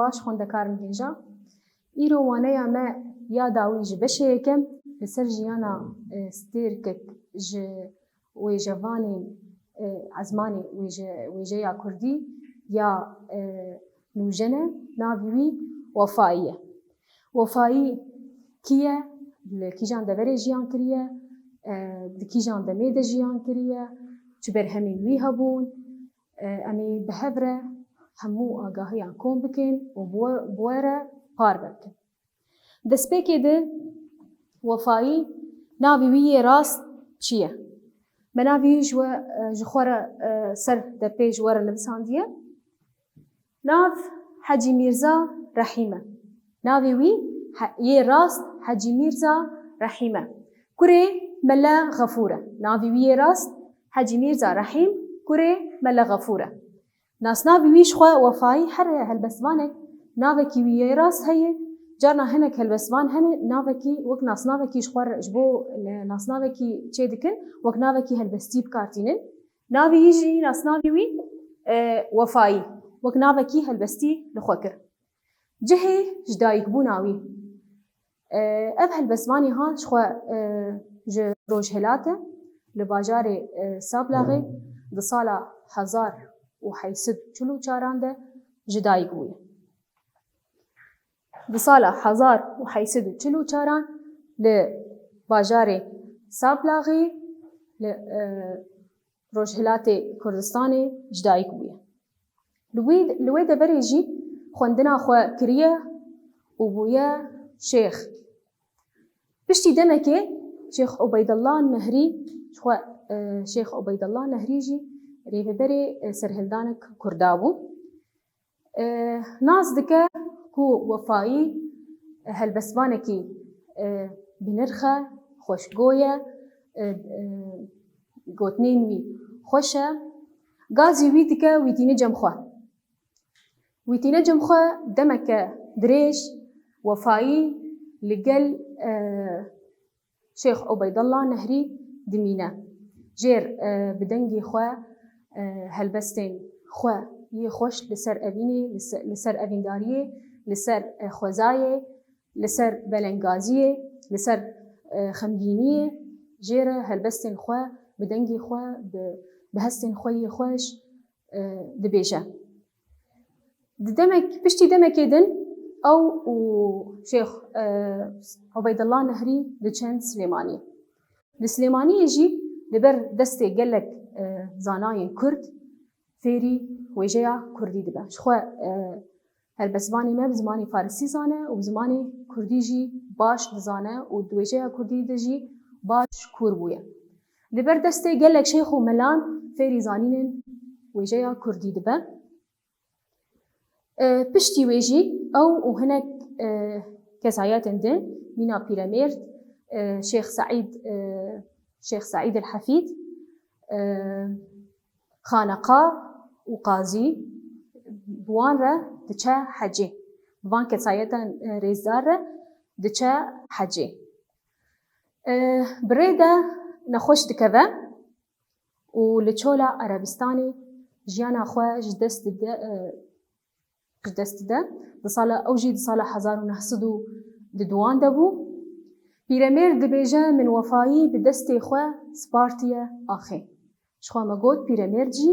باش خوندەکارن هێژا ئیرۆ وانەیە me ya dawî ji beşê yekem li ser jiyana stêrkek ji wêjevanên ezmanê wêjeya Kurdî ya nûjene navê wî Wefayî ye. Wefayî kî ye? Li kîjan deverê jiyan kiriye, di kîjan demê de jiyan kiriye, çi berhemên wî hebûn, em ê bi hev re hemû agahiyan kom bikin û bi we re par bikin. Destpêkê di Wefayî navê wî yê rast çi ye? Me navê wî ji xwe re ser depê ji we re nivîsandiye. Nav Hecî Mîrza Rehîm e. Navê wî yê rast Hecî Mîrza Rehîm e. Kurê Mele Xefûr e. Navê wî yê rast Hecî Mîrza Rehîm, kurê Mele Xefûr e. Nasnavê wî ji xwe Wefayî her helbestvanek navekî wî yê rast heye, carna hinek helbestvan hene navekî wek nasnavekî ji xwe ji bo nasnavekî çê dikin wek navekî helbestî bikartînin. Navê wî jî nasnavê wî Wefayî wek navekî helbestî li xwe kir. Cihê ji dayîkbûna wî. Ev helbestvanê hat ji xwe ji Rojhilat e li bajarê Sablaxê di sala 1844 de ji dayîk bûye. Di sala 1844 li bajarê Sablaxê li Rojhilatê Kurdistanê ji dayîk bûye. Li wê deverê jî xwendina xwe kiriye û bûye şêx. Piştî demekê Şêx Ubeydullah Nehrî ji xwe Şêx Ubeydullah Nehrî jî rêveberê serhildanek Kurda bû. Nas dike ku Wefayî helbestvanekî binirx e, xweşgo ye, gotinên wî xweş e, gazî wî dike wîtîne cem xwe. Wîtîne cem xwe demeke dirêj Wefayî li gel Şêx Ubeydullah Nehrî dimîne. Jêr bi dengê xwe helbestên xwe yê xweş li ser evînê, li ser evîndariyê, li ser xwezayê, li ser belengaziyê, li ser xemgîniyê jê re helbestên xwe bi dengê xwe bi hestên xwe yê xweş dibêje. Piştî demekê din ew û Şêx Ubeydullah Nehrî diçin Silêmaniyê. Li Silêmaniyê jî li ber destê gelek zanayên Kurd fêrî wêjeya Kurdî dibe. Ji xwe helbestvanê me bi zimanê Farsî zane û bi zimanê Kurdî jî baş dizane û di wêjeya Kurdî de jî baş kûr bûye. Li ber destê gelek şêx û melan fêrî zanînên wêjeya Kurdî dibe. Piştî wê jî ew û hinek kesayetên din mîna Pîremêrd, Şêx Saîd el-Hefîd, xaneqa û qazî bi wan re diçe hecê. Bi van kesayetan rêzdar re diçe hecê. Bi rê de nexweş dikeve û li çola Erebistanê jiyana xwe ji dest dide. Di sala ew jî di sala 1902 de bû. Pîremêrd dibêje min Wefayî bi destê xwe spartiye axê. Ji xwe me got Pîremêrd jî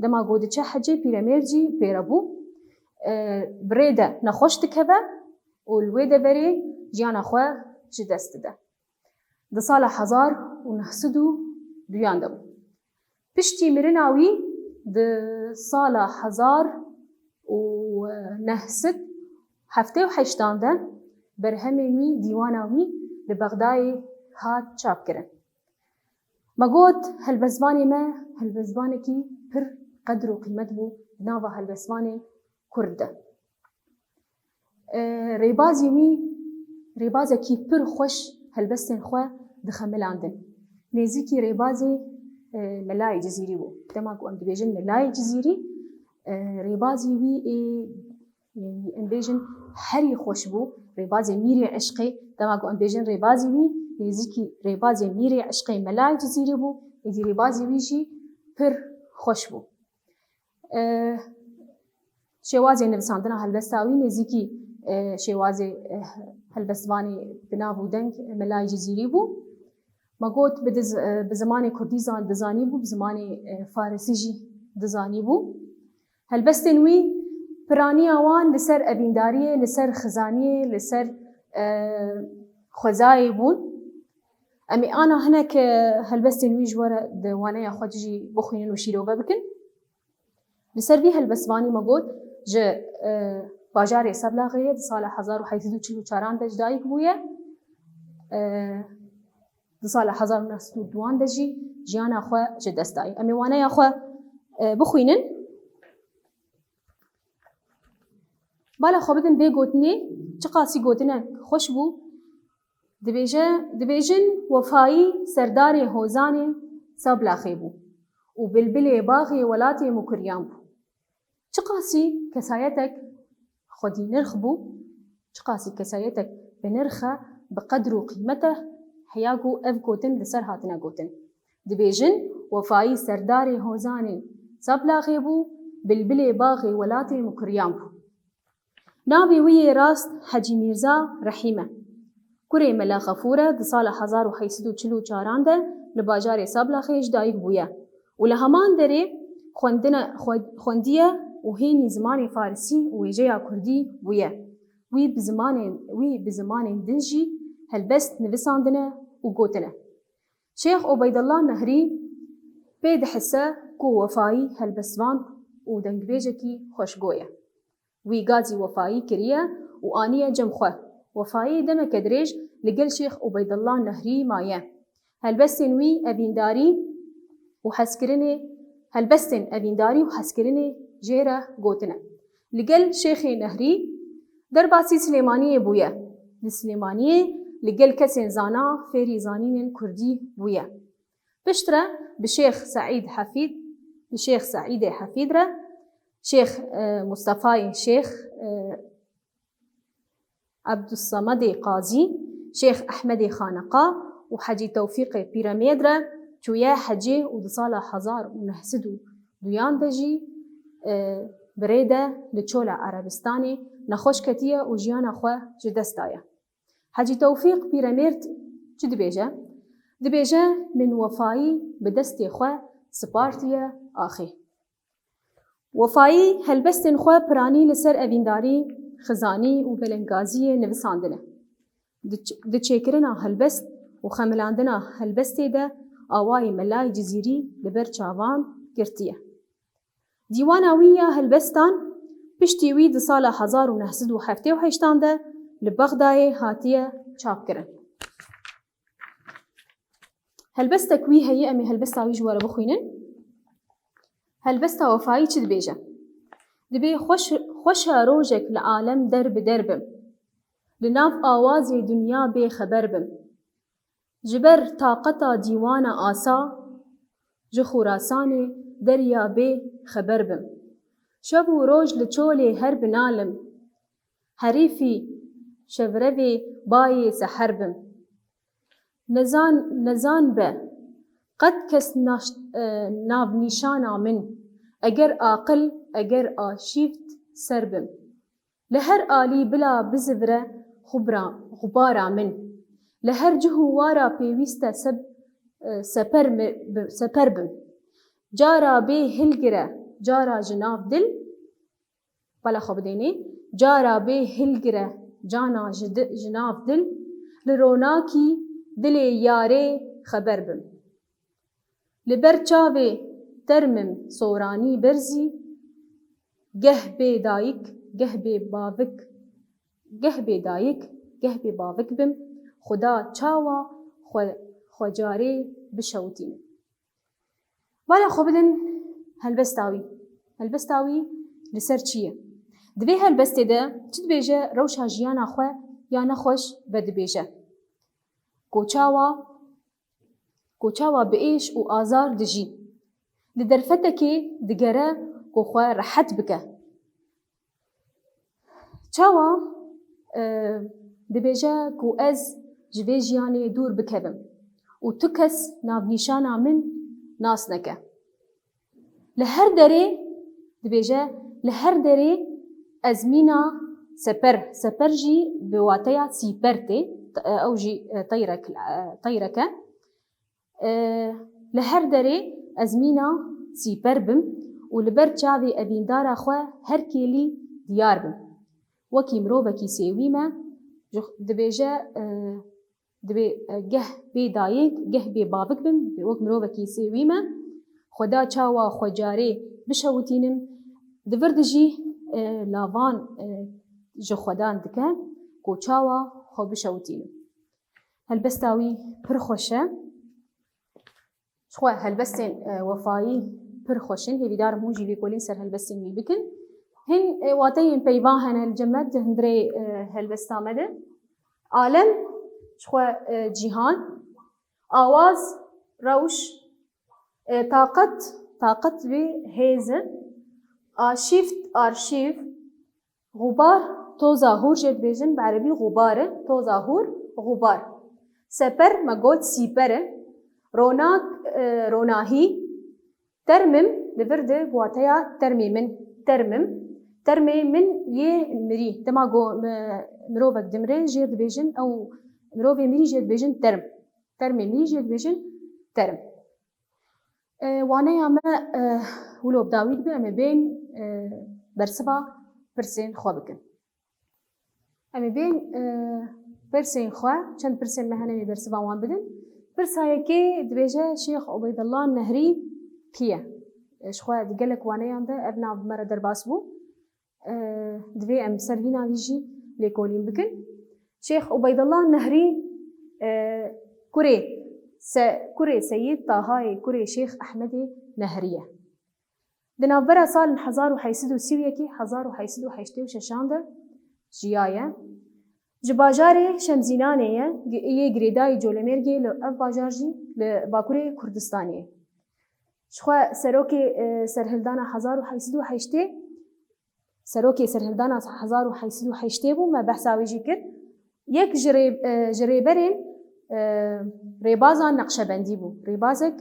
dema got diçe hecê Pîremêrd jî pêre bû. Bi rê de nexweş dikeve û li wê deverê jiyana xwe ji dest dide. Di sala 1902 de bû. Piştî mirina wî di sala 1978 de berhemên wî dîwana wî li Bexdayê hat çap kirin. Me got helbestvanê me helbestvanekî pir qedir û qîmet bû nava helbestvanên Kurd de. Rêbazê wî rêbazekî pir xweş helbestên xwe dixemilandin. Nêzîkî rêbazê Melayê Cizîrî bû. Dema ku em dibêjin Melayê Cizîrî rêbazê wî em bêjin herî xweş bû. Rêbazê Mîrê Eşqê dema ku em bêjin rêbazê wî nêzîkî rêbazê Mîrê Eşqê Melayê Cizîrî bû. Rêbazê wî jî pir xweş bû. شێوازی نویساندنا هەلبەستاوی نێزیکی شێوازی هەلبەستوانی بناو و دەنگ مەلای جزیری بوو. مەگوت bi zimanê Kurdî dizanî bû, bi zimanê Farsî jî dizanî bû. Helbestên wî piraniya wan li ser evîndariyê, li ser xizaniyê, li ser xwezayê bûn. Em ê ana hinek helbestên wî ji were di waneya xwe jî bixwînin û şîrove bikin. Li ser vî helbestvanî me got ji bajarê Seblaxeyê di sala 1844 de ji dayîk bûye. Di sala 1902 de jî jiyana xwe ji dest daye. Em ê waneya xwe bixwînin. Bala xwe bidin vê gotinê çi qasî gotinek xweş bû. Dibêjin wefayî serdarê hozanê Seblaxê bû û bilbilê baxê welatê Mukuriyan bû. Çi qasî kesayetek xwedî nirx bû, çi qasî kesayetek bi nirxe, bi qedr û qîmeteh heya ku ev gotin li ser hatine gotin. Dibêjin wefayî serdarê hozanê Seblaxê bû, bilbilê baxê welatê Mukuriyan bû. Navê wî yê rast Hecî Mîrza Rehîm e. Kurê Mela Xefûr e, di sala 1844 de li bajarê Seblaxê ji dayîk bûye û li heman derê xwendiye û hênî zimanê Farsî û wêjeya Kurdî bûye. Wî bi zimanên din jî helbest nivîsandine û gotine. Şêx Obeydullah Nehrî pê dihise ku wefayî helbestvan û dengbêjekî xweşgo ye. Wî gazî wefayî kiriye û aniye cem xwe. Wefayî demeke dirêj li gel Şêx Obeydullah Nehrî maye. Helbestên wî evîndarî û hezkirinê jê re gotine. Li gel Şêxê Nehrî derbasî Silêmaniyê bûye. Li Silêmaniyê li gel kesên zana fêrî zanînên Kurdî bûye. Pişt re bi Şêx Saîdê Hefîd re, Şêx Mustefayê Şêx Abdussamedê Qazî, Şêx Ehmedê Xaneqa û Hecî Tewfîqê Pîremêd re çûye hecê û di sala 1902 de jî birê de li çola Erebistanê nexweş ketiye û jiyana xwe ji dest daye. Hecî Tewfîq Pîremêd çi dibêje? Dibêje min wefayî bi destê xwe sipartiye axê. Wefayî helbestên xwe piranî li ser evîndarî, xizanî û belengaziyê nivîsandine. Di çêkirina helbest û xemilandina helbestê de awayê melayê cizîrî li ber çavan girtiye. Dîwana wî ya helbestan piştî wî di sala 1978 de li Bexdayê hatiye çapkirin. Helbestek wî heye em ê helbesta wî ji were bixwînin. Helbesta wefayî çi dibêje? Dibê xweş e rojek li alem der bi der bim. Li nav awazê dunya bêxeber bim. Ji ber taqeta dîwana asa, ji Xurasanê derya bêxeber bim. Şev û roj li çolê her binalim. Herîfî şevrevê bayê seher bim. Nezan be qet kes navnîşana min. Eger aqil, eger aşîft ser bim. Li her alî bila bizivre xubara min. Li her cihû wara pêwîst e seper bim. Cara bê hilgire, cara ji nav dil. Bala xwe bidênê. Cara bê hilgire, cana ji nav dil. Li ronakî dilê yarê xeber bim. Li ber çavê termim soranî berzî. Geh bê dayîk, geh bê bavik bim. Xuda çawa xwe carê bişewitînim. Bala xwe bidin helbesta wî. Helbesta wî li ser çi ye? Di vê helbestê de çi dibêje rewşa jiyana xwe ya nexweş vedibêje. Koçawa bi êş û azar dijî. Li derfetekê digere ku xwe rehet bike. Çawa dibêje ku ez ji vê jiyanê dûr bikevim û tu kes navnîşana min nas neke. Li her derê dibêje li her derê ازمينا سپر جی بواتیا سیپرتی او جی طیرکه لهر دری ازمينا سيبر بم ولبر چاوی ابیندارا خو هر کلی دیار بم وکی مروبکی سیویمه دبیجه دبی گه بی دایک گه بی بابک بم وک مروبکی سیویمه خدا چاوا خجاری بشوتینم دبردجی لاوان جو خدان دکن کو چاوا خو بشوتینم هلبستاوی پر خوشه شخوا هلبستن وفایی پر خوشن هیدار موجی لیکولین سر هلبستن می بکن هن واتین پیوان هن الجمد هندری هلبستا مده عالم شخوا جهان آواز روش طاقت به هیزه آرشیف غبار توزاهور جد بیجن بعربی غباره توزاهور غبار سپر مگود سیپره روناق روناهی ترمم لبرده بواتیا ترمم یه مری دماغو مروبك دمره جير دبيجن او مروبي مري جير دبيجن ترم مري جير دبيجن ترم وانا ياما ولو بداويد بي اما بين برسبا برسين خوا بكن اما بين برسين خوا چند برسين مهنمي برسبا وان بدن برسايكي دبيجه شيخ عبيد الله النهري كيه شخوا دقلك وانا يانده ابنا بمرة درباس بو دبي ام سرهينا بيجي ليكولين بكن شيخ عبيد الله النهري كوري سيد طاهاي كوري شيخ أحمد نهرية دنابرا سال 1936 جيايا جباجاري شمزينانية يه غريداي جولميرجي لأف باجارجي لباكوري كردستانية شخوا سروكي سرهلدانا 1908 سروكي سرهلدانا 1908 بو ما بحثاوي جيكر يك جريبرين ريبازا نقشبندي بو ريبازك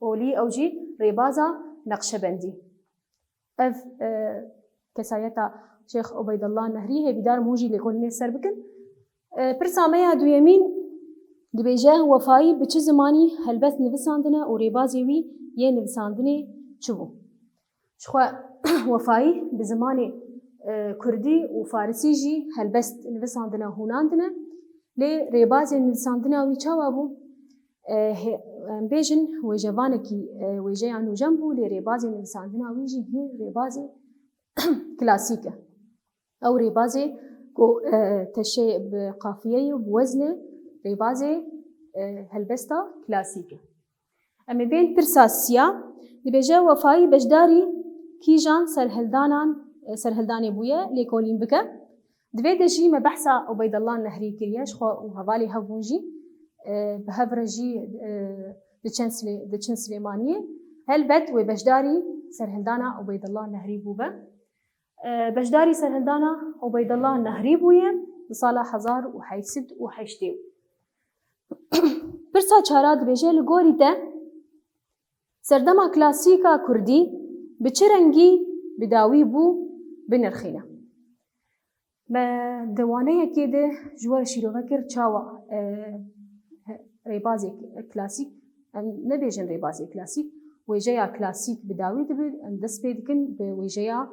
أولي أو جي ريبازا نقشبندي أف كسايتا شيخ عبيد الله النهري هي بدار موجي لكل سر بكن برساميا دو يمين دبيجاه وفاي بچ زماني هلبث نفساندنا وريبازي وي يه نفساندني چبو شخوا وفاي بزماني كردي وفارسي جي هلبست نفساندنا هوناندنا لي ريبازي نفساندنا وي چاوابو بيجن وجوانكي وجيانو جنبو لي ريبازي نفساندنا وي جي هي ريبازي كلاسيكه او ريبازي كو تشي بقافيه وبوزنه ريبازي هلبستا كلاسيكه اما بين برساسيا دبيجا وفاي بجداري كيجان سرهلداني بويا ليكولين بكا دبي دجي ما بحثا عبيد الله النهري كرياش خو وهوالي هفونجي بهفرجي دچن سليمانيه هلبت وبجداري سرهلدانا عبيد الله النهري بوبا بجداري سرهلدانا عبيد الله النهري بويا بصالة 1908 برسا چارا دبيجه لگوري ده سردما كلاسيكا كردي بچرنگي بداوي بو بنرخينا ما دوانه كده جوار شيروغكر چاوا ريبازي كلاسيك نبيجن ريبازي كلاسيك ويجيا كلاسيك بداوي دبي اندس بيدكن بويجيا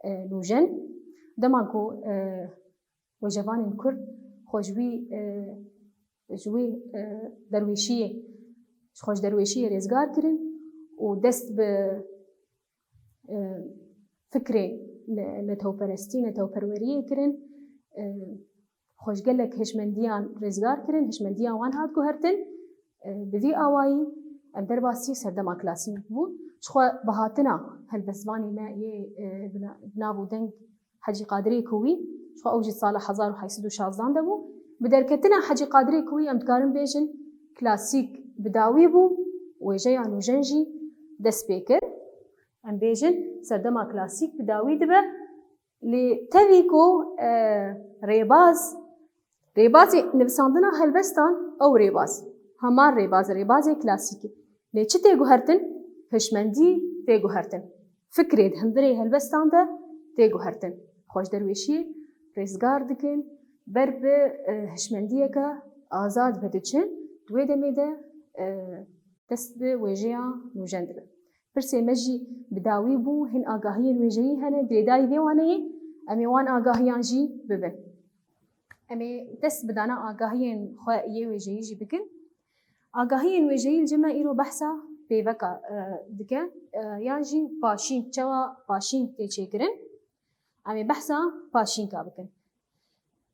نوجن دماغو وجوان كرد خوجوي جوي درويشيه خوش درويشيه رزگار كرن ودست ب فكري لتوپرستي لتوپروريه كرن خوش قالك هشمنديان رزگار كرن هشمنديان وان هاد كهرتن بذي آواي ام درباسي سردما كلاسي بو شخوا بهاتنا هالبسباني ما يه بنابو دنگ حجي قادري كوي شخوا اوجي صالة 1916 دبو بدركتنا حجي قادري كوي ام تكارن بيجن كلاسيك بداوي بو ويجيا نوجنجي دس بيكر ام بيجن سردما كلاسيك بداوي دبا لتويكو ريبازي نفساندنا هالبستان او ريباز همان ريبازي كلاسيكي لي چه تيگو هرتن هشمندي تيگو هرتن فكري هندري هالبستان ده تێگو هەرتن خۆش دەروێشی ڕێزگار دکن بەر بە هشمەندیەکە ئازاد بەدەچن دوێ دەمێدە دەست بە وێژەیە نوژەن دەبن پرسێ مەژی بداوی بوو هین ئاگاهیە وێژەیی هەنە گرێدای دێوانەیە ئەمێ وان ئاگاهیان ژی ببن ئەمێ دەست بدانە ئاگاهیên خۆ یê wêjeyî jî bikin ئاگاهiyên wêjeyî cime îro behsa pêveka dike yan jî paşînk çawa paşînk tê çêkirin em ê behsa paşînka bikin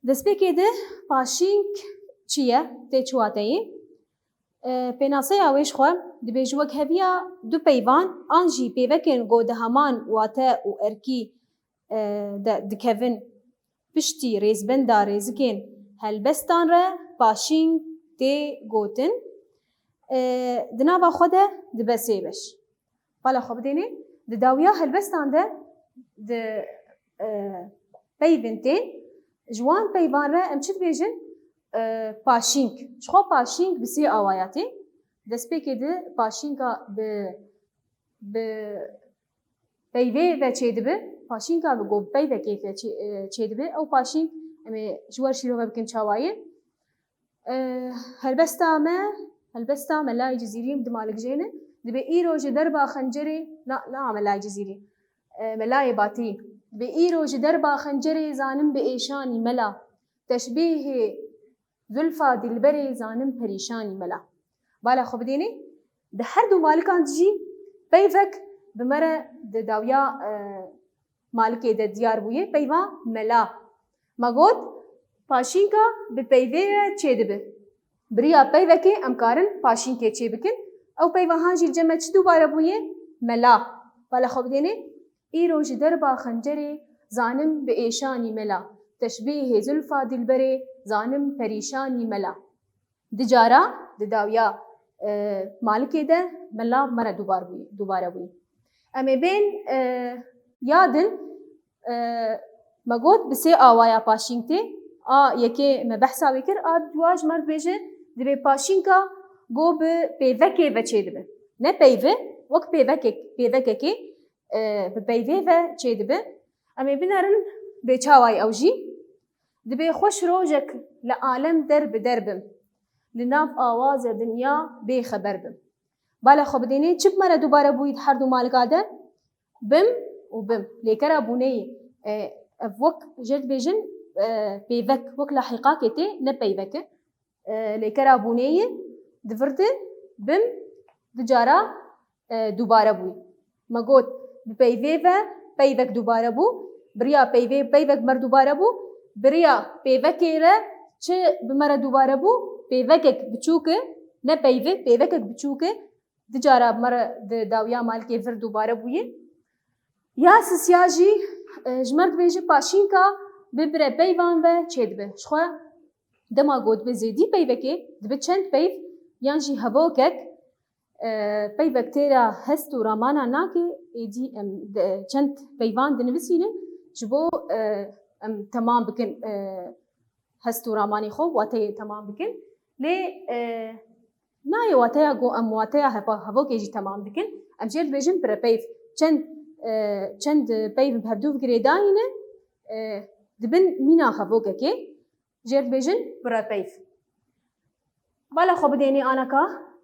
destpêkê de paşînk çi ye tê çiwateyê pênaseya wê ji xwe dibe ji wek heviya du peyvan an jî pêvekên godeheman wate û erkî de dikevin piştî rêzbenda rêzikên helbestan re paşînk tê gotin di nava xwe de dibe sê beş bala xwe bidênê di dawiya helbestan de di peyvên tê ji wan peyvan re em çi dibêjin paşînk ji xwe paşînk bi sê awaya tê destpêkê de paşînka bi peyvê ve çêdibe paşînka bi govpeyvekê ve çêdibe ew paşînk em ê ji wer şîrove bikin çawayê helbesta melayê cizîriyê di malikjêne dibe îro ji derba xencerê na melayê cizîrî melayê batî dibe îro ji derba xencerê zanim bi êşanî mela teşbîhê zülfa dilberê zanim perîşanî mela bala xwe bidênê di her du malikan jî peyvek bi me re di dawiya malikê de diyar bûye peyva mela me got paşînka bi peyvê re çêdibe biriya peyvekê em karin paşînkê çê bikin ew peyvahan jî ceme çi dubare bûye mela bala xwe bidênê îro ji derba xencerê zanim bi êşanî mela teşbîhê zülfa dilberê zanim perîşanî mela di cara di dawiya malikê de mela me re dubare bûye em ê bên yadin me got bi sê awaya paşînk tê a yekê me behsa wê kir a duwa ji me dibêje dibe paşînka go bi pêvekê ve çêdibe ne peyve wek pêvekekê bi peyvê ve çêdibe em ê binerin bê çawayê ew jî dibe xweş rojek li alem der bi der bim li nav awazê dinya bêxeber bim bala xwe bidênê çi me re dubare bûyî her du malika de bim û bim lêkera bûneyê ev wek jê dibêjin pêvek wek lahîqakê tê ne peyveke lêkera bûneyê divirdi bim di cara dubare bûyî me got bi peyvê ve peyvek dubare bû biriya peyvê peyvek mer dubare bû biriya pêvekê re çi bi me re dubare bû pêvekek biçûk e ne peyvê pêvekek biçûk e di cara me re di dawiya malikê vir dubare bûye ya sisya jî ji me dibêje paşînka bibire peyvan ve çêdibe ji xwe dema got bi zêdî peyvekê dibe çend peyv yan jî hevokek peyvek têra hest û ramana nake êdî em çend peyvan dinivîsînin ji bo em temam bikin hest û ramanê xwe wateyê temam bikin lê nayê wateya got em wateya hevokê jî temam dikin em jê dibêjin pire peyv çend peyv bi hevdû girêdayîne dibin mîna hevokekê jê dibêjin pire peyv bala xwe bidênê anaka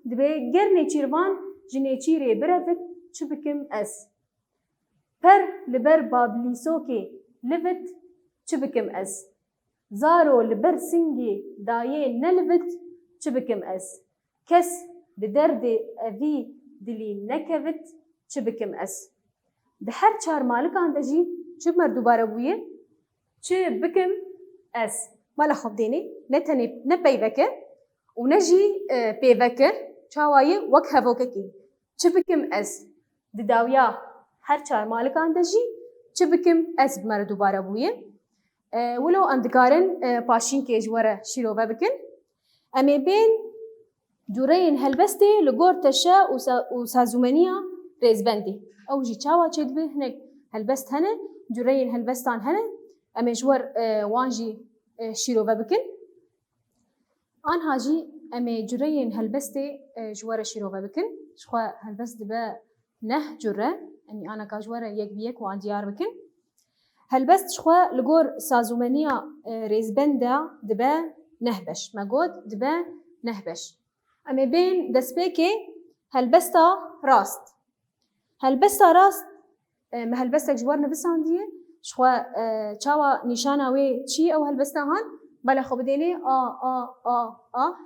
dibe ger nêçîrvan ji nêçîrê birevit çi bikim ez per li ber babilîsokê livit çi bikim ez zaro li ber singê dayê nelivit çi bikim ez kes bi derdê evî dilî nekevit çi bikim ez di her çar malikan de jî çi me dubare bûye çi bikim ez bala xwe bidênê ne tenê ne peyveke û ne jî pêveke çawayê wek hevokekê çi bikim ez di dawiya her çar malikan de jî çi bikim ez bi me re dubare bûye wilo em dikarin paşînkê ji we re şîrove bikin em ê bên cureyên helbestê li gor teşe û sazûmeniya rêzbendê ew jî çawa çêdibe hinek helbest hene cureyên helbestan hene em ê ji wer wan jî şîrove bikin anha jî em ê cureyên helbestê ji we re şîrove bikin ji xwe helbest dibe neh cure em ê anaka ji we re yek bi yek wan diyar bikin هلبست شخوا لگور سازومنیا ریزبنده دبه نهبش مگود دبه نهبش اما بین دسپیکی هلبستا راست هلبستا راست ما هلبستا جوار نفسان دیه شخوا چاوا نشانه وی چی او هلبستا هان بله خب دینه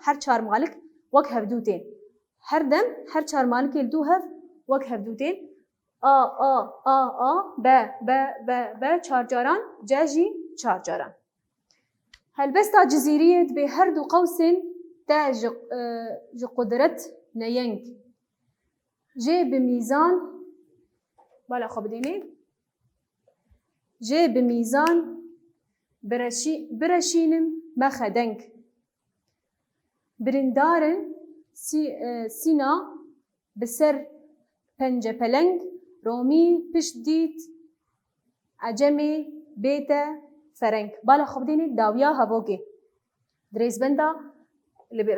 هر چار مالک وک هفدوتين هر دم هر چار مالك الدو هف وك هفدوتين با چار جاران جاجي چار جاران هلبستا جزيرية بهر دو قوس تا جي قدرت نينك جي بميزان بالا خب ديني جي بميزان برشينم مخدنك برندارن سینا بسر پنج پلنگ رومی پشت دید عجمی بیت فرنگ بالا خوب دینید داویا هواگی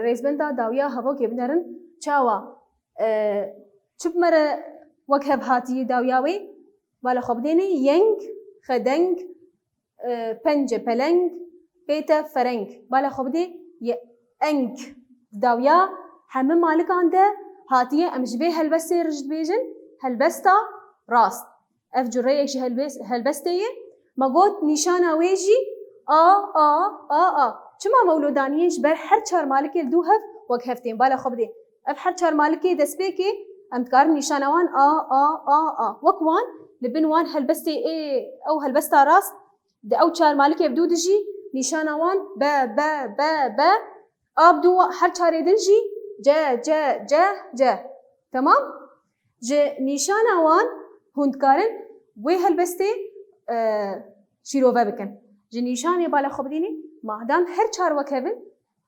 ریزبندا داویا هواگی بنرن چاوا چپ مره وکهب هاتی داویاوی بالا خوب دینی ینگ خدنگ پنج پلنگ بیت فرنگ بالا خوب دی انگ داویا همه مالکان ده هاتیه امجبه هلبسته رجد بیجن هلبستا راست اف جره اکشی هلبسته ما گوت نشانه ویجی چما مولودانیش بر هر چار مالکی دو هف وک هفتین بالا خوب دی اف هر چار مالکی دست بیکی امتکار نشانه وان وک وان لبن وان هلبسته ای او هلبستا راست ده او چار مالکی بدو دجی نشانه وان با ابدو هر چار دنجی جا تمام جه نشانه وان هندکارن وی هلبسته شیروه بکن جه نشانه بالا خوب دینی مادام هر چار وکبن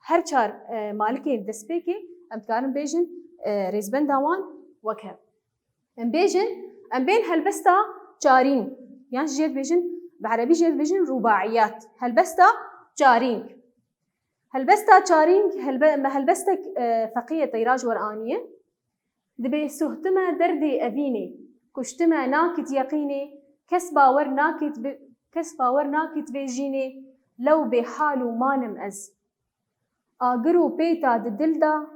هر چار مالکی دست بکی امتکارن بیجن ریزبن داوان وکب ام بیجن ام بین هلبسته چارین يعني جيت بيجن بعربي جيت بيجن رباعيات هلبستا چارينك هلبستا چارينك هلبستك فقية طيراج ورآنية دبي سهتما دردي أبيني كشتما ناكت يقيني كس باور ناكت بيجيني لو بحالو مانم أز آقرو بيتا ددلدا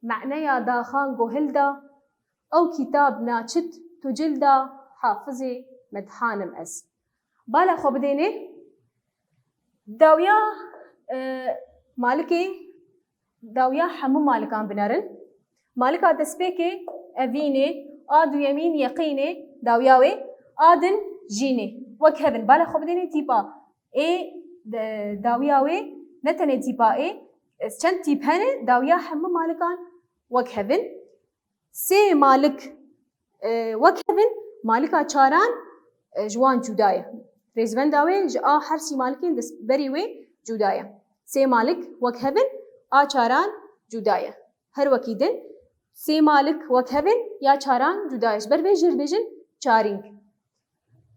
معنايا داخان هلدا أو كتاب ناچت تجلدا حافظي مدحانم أز بالا خو بديني داويا مالكي داويا حمو مالكان بنارن مالكا دسبيكي أذيني آدو يمين يقيني داوياوي آدن جيني وكهبن بالا خو بديني تيبا اي داوياوي نتني تيبا اي چند تيب هنه داويا حمو مالكان وكهبن سي مالك وكهبن مالكا چاران جوان جودايا ريزبن داوي هر سي مالكين دس بريوي جودايا سي مالك وكهبن چاران جودايا هر وكيدن سي مالك وكهبن يا چاران جودايش بر جر بيجن چارينك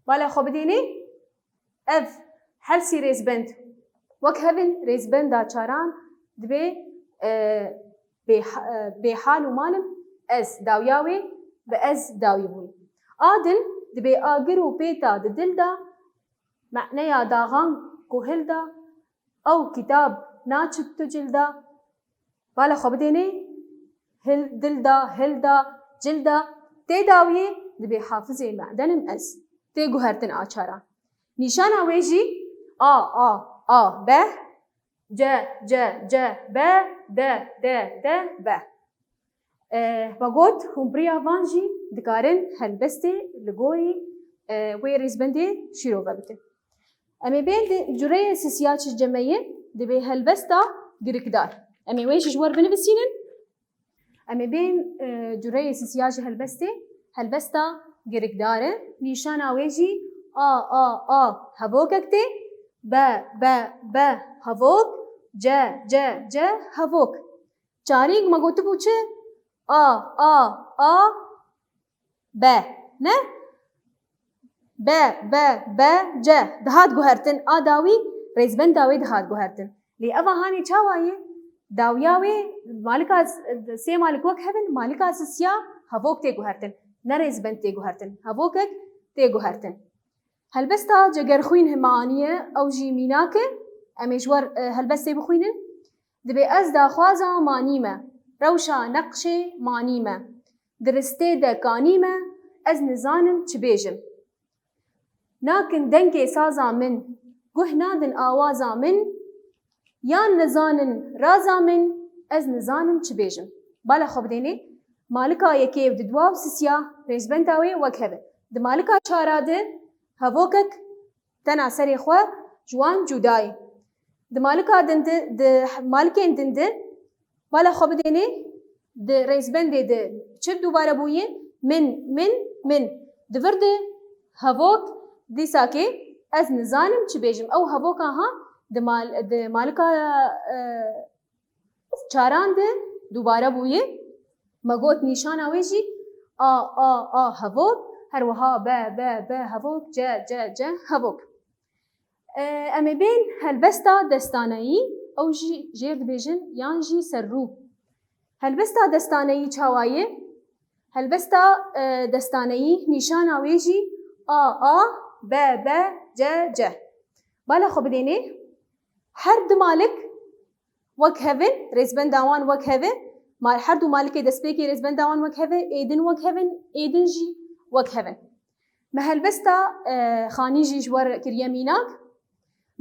بالا خو بديني اف هر سي ريزبند وكهبن ريزبن دا چاران دبي بحال ومالم از داوياوي باز داويبوي آدن دبي آقرو بيتا ددلدا معنايا داغان كوهلدا أو كتاب ناچت تجلدا بالا خو بديني هلدا جلدا تي داوي دبي حافظي معدن أز تي جوهرتن آچارا نشانا ويجي به جا به به بقول هم بريا فانجي دكارن هلبستي لغوري ويريزبندي شيروفا بتن أمي بين جرية سياسيات الجمعية دبي هلبستا جريكدار أمي ويش جوار بنفسينن أمي بين جرية سياسيات هلبستا جريكدار نيشانا ويجي هفوككتي با هفوك جا هفوك چاريق ما قلت بوچه با نه با جا دهات گوهرتن داوی ريزبن داوي دهات گوهرتن لي أفا هاني چاوايه داوياوي مالكا سي مالك وك هبن مالكا سيا هفوك تي گوهرتن نه ريزبن تي گوهرتن هفوكك تي گوهرتن هلبستا جگر خوین معانیه او جی میناکه امیجور هلبسته بخوینن دبی از داخوازا مانیمه روشا نقش مانیمه درسته دکانیمه از نزانم چه بیجم ناکن دنگ سازا من گوه نادن آوازا من یان نزانن رازا من از نزانم چه بیجم بالا خوب دینی مالکا یکی و ددوا و سسیا ریزبنداوی وکهده د مالکا چاراده هفوکک تنا سری خواه جوان جودای د مالکا دنده د مالکین دنده بالا خوب دینی د ریزبنده د چه دوباره بویه من دورده هفوک دیسا که از نزانم چه بیجم او هفوکا ها د مالکا چاران ده دوباره بویه مگوت نیشان آویجی هفوک هر وها با هفوک جا هفوک اما بین هلبستا دستانایی او جیر دبیجن یان جی سر رو هلبستا دستانایی چاوایه هلبستا دستانایی نیشان آویجی با جا بالا خوب دینه هر دو مالک وک هفن ریزبن داوان وک هفن هر دو مالک دسپیکی ریزبن داوان وک هفن ایدن وک هفن ایدن جی وک هفن ما هلبستا خانی جی جوار کریمیناک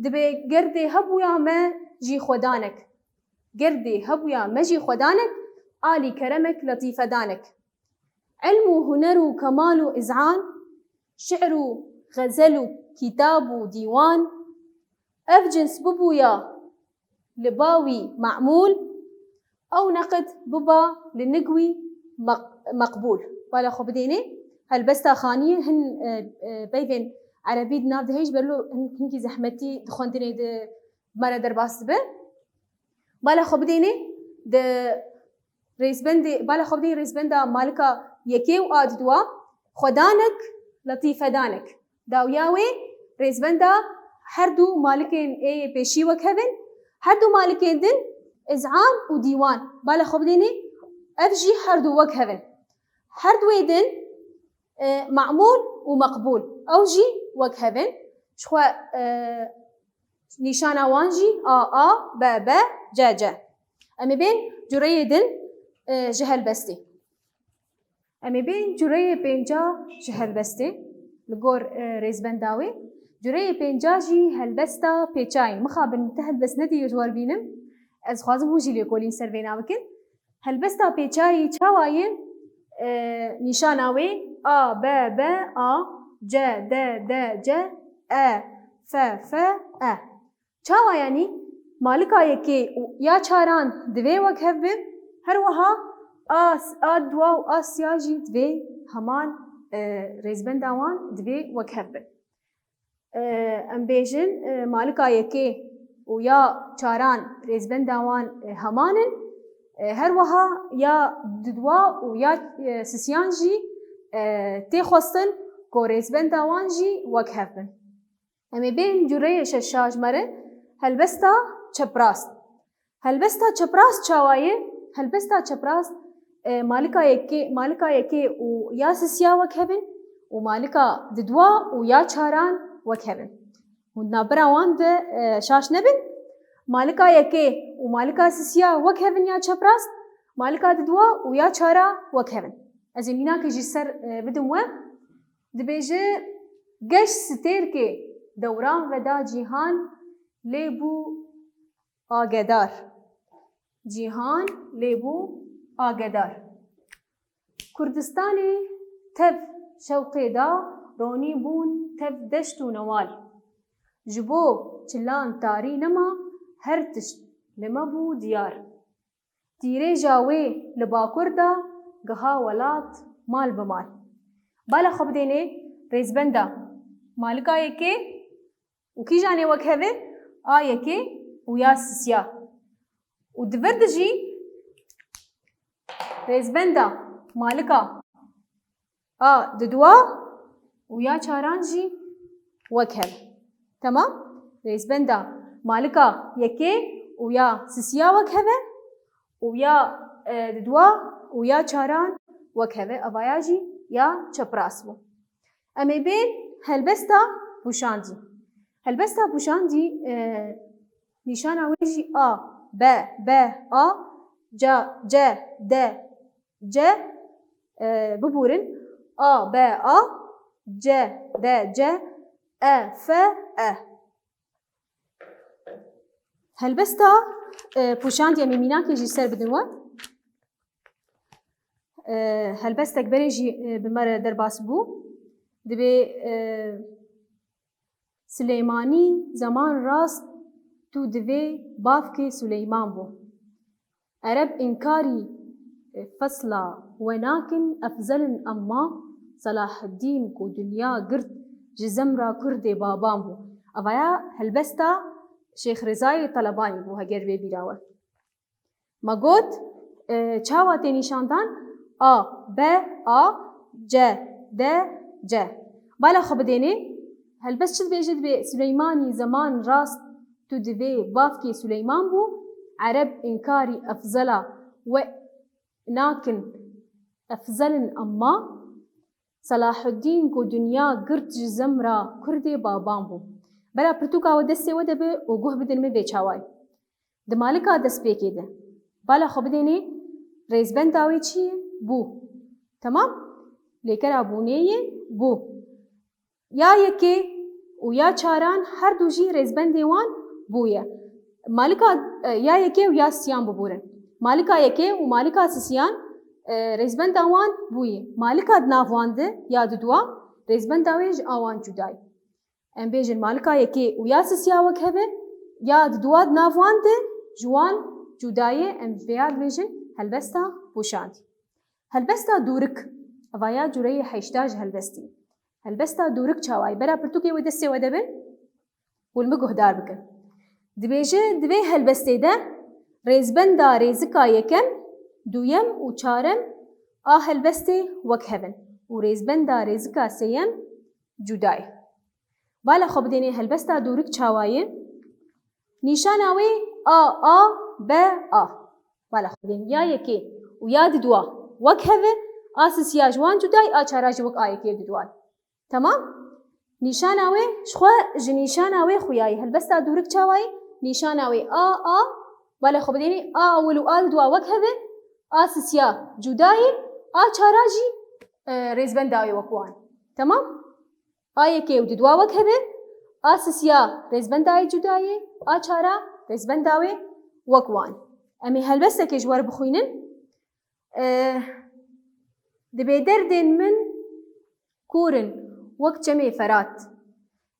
دبی گرده هبویا ما جی خودانک گرده هبویا ما جی خودانک آلی کرمک لطیفه دانک علم و هنر و کمال و ازعان شعر و غزل و کتاب و دیوان اف جنس ببویا لباوي معمول أو نقد ببا لنقوي مقبول ولا خبديني هلبستا خانية هن بيفين عربي ناف دهيج برلو هنكي زحمتي دخونديني د مرة درباس به بالا خبديني د ريسبندي بالا خبديني ريسبندا مالكا يكيو آددوا خدانك لطيفة دانك داوياوي ريسبندا هردو مالكين اي بيشي وكهبن هردو مالكين دن ازعان و ديوان بالا خوب ديني افجي هردو وكهبن هردو دن معمول و مقبول او جي وكهبن شخوا نيشانا وانجي با جا اما بين جريه دن جهل بستي اما بين جريه بينجا جهل بستي لغور ريزبنداوي جريه بينجاجي هلبستا بيچاين مخابن تهلبس ندي جوار بينم از خوازم هوجي ليكولين سرفينا بكن هلبستا بيچاي چاواين نيشاناوي با جا جا ف چاوا يعني مالكا يكي يا چاران دوي وكهب هر وها دوا و آسياجي دوي همان ريزبنداوان دوي وكهب ام بیجن مالکا یکی و یا چاران ریزبن داوان همانن هر وها یا ددوا و یا سسیان جی تی خواستن کو ریزبن داوان جی وک هفن امی بین جوره ششاج مره هلبستا چپراست چاوایه هلبستا چپراست مالکا یکی و یا سسیا وک هفن و مالکا ددوا و یا چاران وكهبن ونابرا واند شاش نبن مالكا يكي ومالكا سسيا وكهبن يا چپراست مالكا ددوا ويا چارا وكهبن ازمينا كي جسر بدم و دبيجه گش ستير كي دوران ودا جيهان ليبو آگدار جيهان ليبو آگدار كردستاني تف شوقي دا روني بون تف دشت و نوال جبو چلان تاري نما هر تشت لما بو ديار تيري جاوي لباكور دا گها ولات مال بمال بالا خوب ديني ريزبندا مالكا يكي وكي جاني وكهذي يكي ويا سسيا ودفرد جي ريزبندا مالكا ددوا ويا چارانجي وكهل تمام ريزبندا مالكا يكي ويا سسيا وكهبه ويا ددوا ويا چاران وكهبه اباياجي يا چپراسمو اما بين هلبستا بوشاندي. هلبستا بوشاندي نشانا ويجي ب ب جا جا د ج ببورن ب ج د ج ف هلبستا بوشاندي امي ميناكي جي سر بدنوا هلبستا كبري جي بمر درباس بو دبي سليماني زمان راست تو دبي بافكي سليمان بو عرب إنكاري فصلا وناكن أفزل أما صلاح الدين كو دنيا قرد جزمرا كرد بابام بو أفايا هلبستا شيخ رزاي طلباني بو هجر بي براوة ما قوت چاواتي نشاندان ب ج د ج بالا خبديني هلبس شد بيجد بي سليماني زمان راست تو دبي بافكي سليمان بو عرب إنكاري أفزلا وناكن أفزل أما صلاح الدين كو دنيا قرد جزمرا كردي بابام بو بلا برتوكا ودسي ودبي وقوه بدن مي بيچاواي دمالكا دس بيكي ده بالا خبديني رئيس بنداوي چي بو تمام ليكر ابونيه بو يا يكي ويا چاران هر دوجي رئيس بنديوان بويا مالكا يا يكي ويا سيان ببورن مالكا يكي ومالكا سيان رئيس بنداوان بوي مالكا دنافوان ده يا ددوا رئيس بنداويج اوان جداي ام بيجن مالكا يكي ويا سيا وكهبه يا ددوا دنافوان ده جوان جداي ام فياد بيجن هلبستا بوشاندي هلبستا دورك افايا جوري حيشتاج هلبستي هلبستا دورك چاواي برا پرتوكي ودسي ودبن والمگه دار بكن دبيجه دبي هلبستي ده ريزبندا ريزكا يكم دويم و چارم هلبستي وكهبن و ريزبندا ريزكا سيم جداي بالا خب ديني هلبستا دورك چاواي نشاناوي ب بالا خب ديني يا يكي و يا ددوا وكهبن اساسيا جوان جداي چاراج وك يكي ددوا تمام نشاناوي شخوا جنيشاناوي خوياي هلبستا دورك چاواي نشاناوي بالا خب ديني اول و ددوا وكهبن اساسيا جداي چاراجي ريزبنداوي وكوان تمام يكي و ددوا وكهبن اساسيا ريزبنداي جداي چارا ريزبنداوي وكوان امي هلبستا كي جوار بخوينن دبي دردن من كورن وقت جمع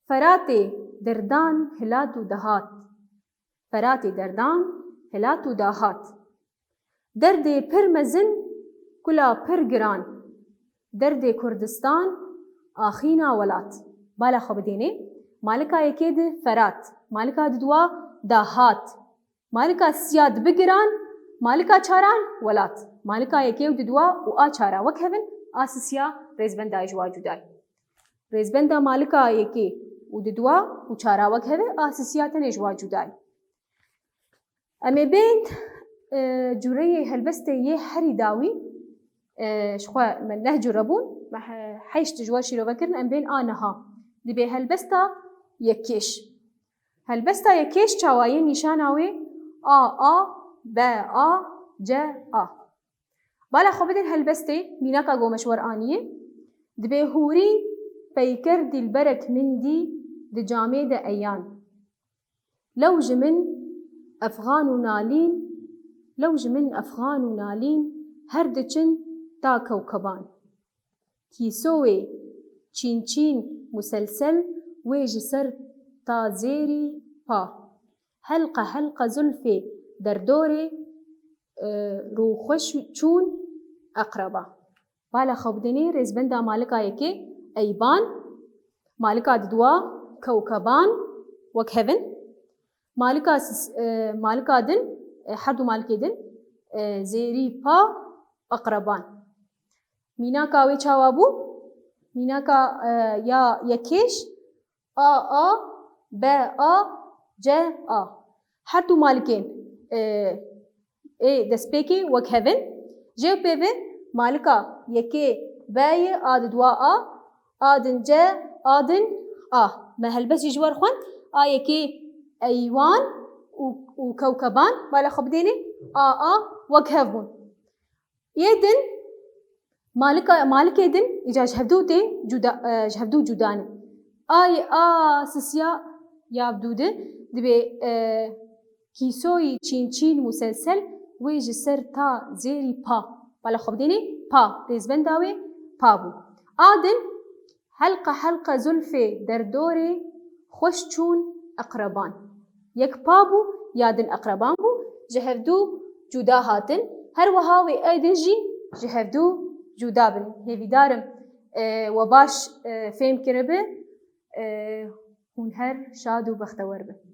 فراتي دردان هلات و دهات فراتي دردان هلات و دهات دردي پر مزن كلا پر گران دردي كردستان آخينا ولات بالا خبديني مالكا يكيد فرات مالكا ددوا دهات مالكا سياد بگران مالكا چاران ولات مالكا يكيد ددوا و چارا وكهبن آسسيا ريزبندا جوا جداي ريزبندا مالكا يكي وددوا و چارا وكهبن آسسيا تنجوا جداي امي بنت جوري هلبستي يه هري داوي شخوا من نهج ربون حيش تجواشي لو بكرن ام بين نها دبي هلبستا يكيش هلبستا يكيش چاواي نشاناوي ب ج بالا خبدن هلبستي ميناكا گو مشور آنيه دبي هوري بيكر دي البرك من دي جامي دا ايان لوج من افغان نالين لوج من افغان نالين هردچن تا كوكبان كيسوي چين چين مسلسل ويجي سر تا زيري با حلقة زلفي دردوري روخش چون اقربا بالا خبدني رزبندا مالكا يكي ايبان مالكا ددوا كوكبان وكهفن مالكا دن حدو مالكي دن زيري با اقربان ميناكا وي چاوابو ميناكا يا يكيش ب ج حدو مالكين دسبيكي وكهفن جو بيبي مالكا يكي باي ددوا آدن ج آدن ما هلبس جوار خوان كي أيوان وكوكبان بالا خبديني وكهفون يدن مالك يدن إجا جهفدو جوداني سسيا يابدوده دبي كيسوي چين مسلسل ويجي سر تا زيري بالا خبديني ديزبن داوي بابو آدن حلقة زلفي دردوري خوش چون أقربان يك بابو يادن أقربان بو جهفدو جودا هاتن هر وهاوي أيدن جي جهفدو جودا بن هيفي دارم وباش فهم كربه هون هر شادو بختور به